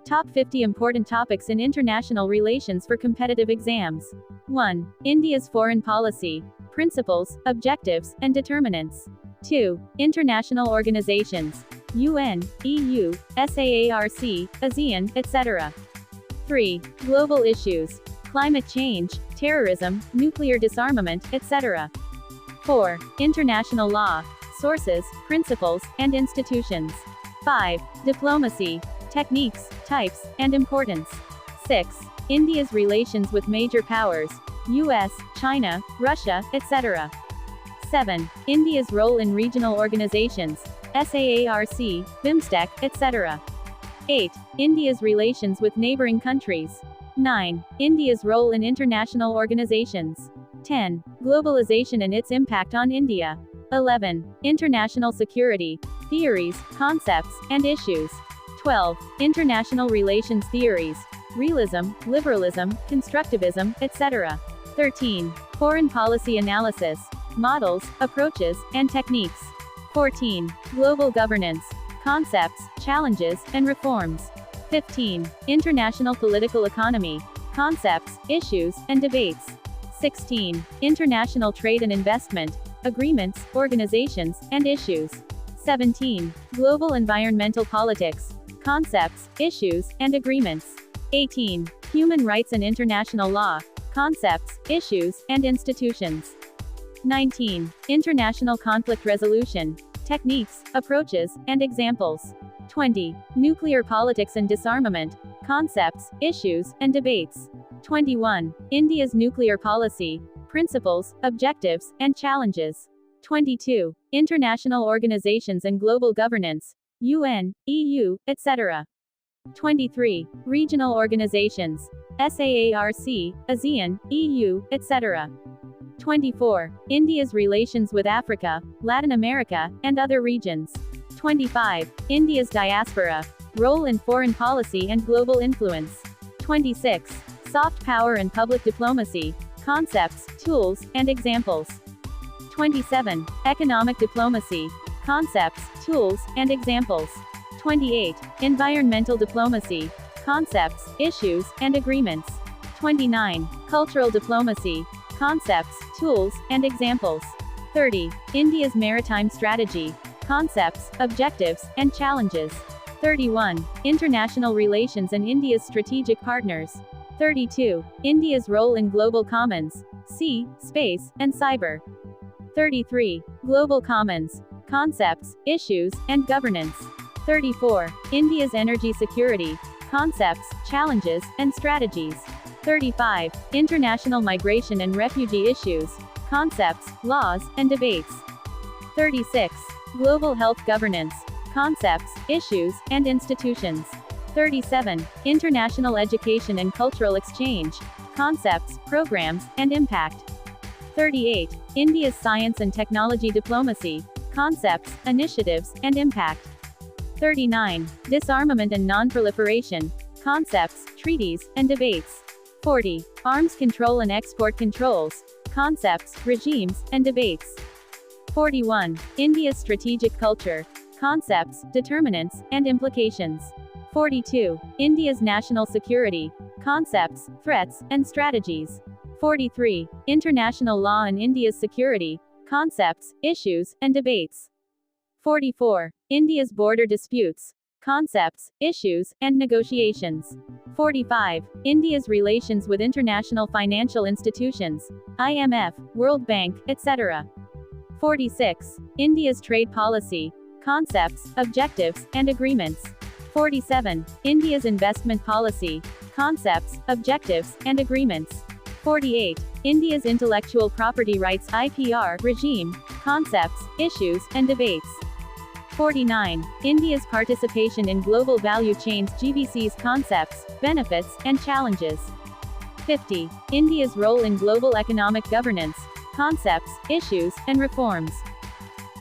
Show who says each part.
Speaker 1: Top 50 important topics in international relations for competitive exams. 1. India's foreign policy. Principles, objectives, and determinants. 2. International organizations. UN, EU, SAARC, ASEAN, etc. 3. Global issues. Climate change, terrorism, nuclear disarmament, etc. 4. International law. Sources, principles, and institutions. 5. Diplomacy. Techniques, types, and importance. 6. India's relations with major powers. US, China, Russia, etc. 7. India's role in regional organizations. SAARC, BIMSTEC, etc. 8. India's relations with neighboring countries. 9. India's role in international organizations. 10. Globalization and its impact on India. 11. International security. Theories, concepts, and issues. 12. International relations theories. Realism, liberalism, constructivism, etc. 13. Foreign policy analysis. Models, approaches, and techniques. 14. Global governance. Concepts, challenges, and reforms. 15. International political economy. Concepts, issues, and debates. 16. International trade and investment. Agreements, organizations, and issues. 17. Global environmental politics. Concepts, issues, and agreements. 18. Human rights and international law. Concepts, issues, and institutions. 19. International conflict resolution. Techniques, approaches, and examples. 20. Nuclear politics and disarmament. Concepts, issues, and debates. 21. India's nuclear policy. Principles, objectives, and challenges. 22. International organizations and global governance. UN, EU, etc. 23. Regional organizations. SAARC, ASEAN, EU, etc. 24. India's relations with Africa, Latin America, and other regions. 25. India's diaspora. Role in foreign policy and global influence. 26. Soft power and public diplomacy. Concepts, tools, and examples. 27. Economic diplomacy. Concepts, tools, and examples. 28. Environmental diplomacy. Concepts, issues, and agreements. 29. Cultural diplomacy. Concepts, tools, and examples. 30. India's maritime strategy. Concepts, objectives, and challenges. 31. International relations and India's strategic partners. 32. India's role in global commons. Sea, space, and cyber. 33. Global commons. Concepts, issues, and governance. 34. India's energy security. Concepts, challenges, and strategies. 35. International migration and refugee issues. Concepts, laws, and debates. 36. Global health governance. Concepts, issues, and institutions. 37. International education and cultural exchange. Concepts, programs, and impact. 38. India's science and technology diplomacy. Concepts, initiatives, and impact. 39. Disarmament and non-proliferation. Concepts, treaties, and debates. 40. Arms control and export controls. Concepts, regimes, and debates. 41. India's strategic culture. Concepts, determinants, and implications. 42. India's national security. Concepts, threats, and strategies. 43. International law and India's security. Concepts, issues, and debates. 44. India's border disputes. Concepts, issues, and negotiations. 45. India's relations with international financial institutions. IMF, World Bank, etc. 46. India's trade policy. Concepts, objectives, and agreements. 47. India's investment policy. Concepts, objectives, and agreements. 48. India's intellectual property rights IPR regime. Concepts, issues, and debates. 49. India's participation in global value chains GVC's concepts, benefits, and challenges. 50. India's role in global economic governance. Concepts, issues, and reforms.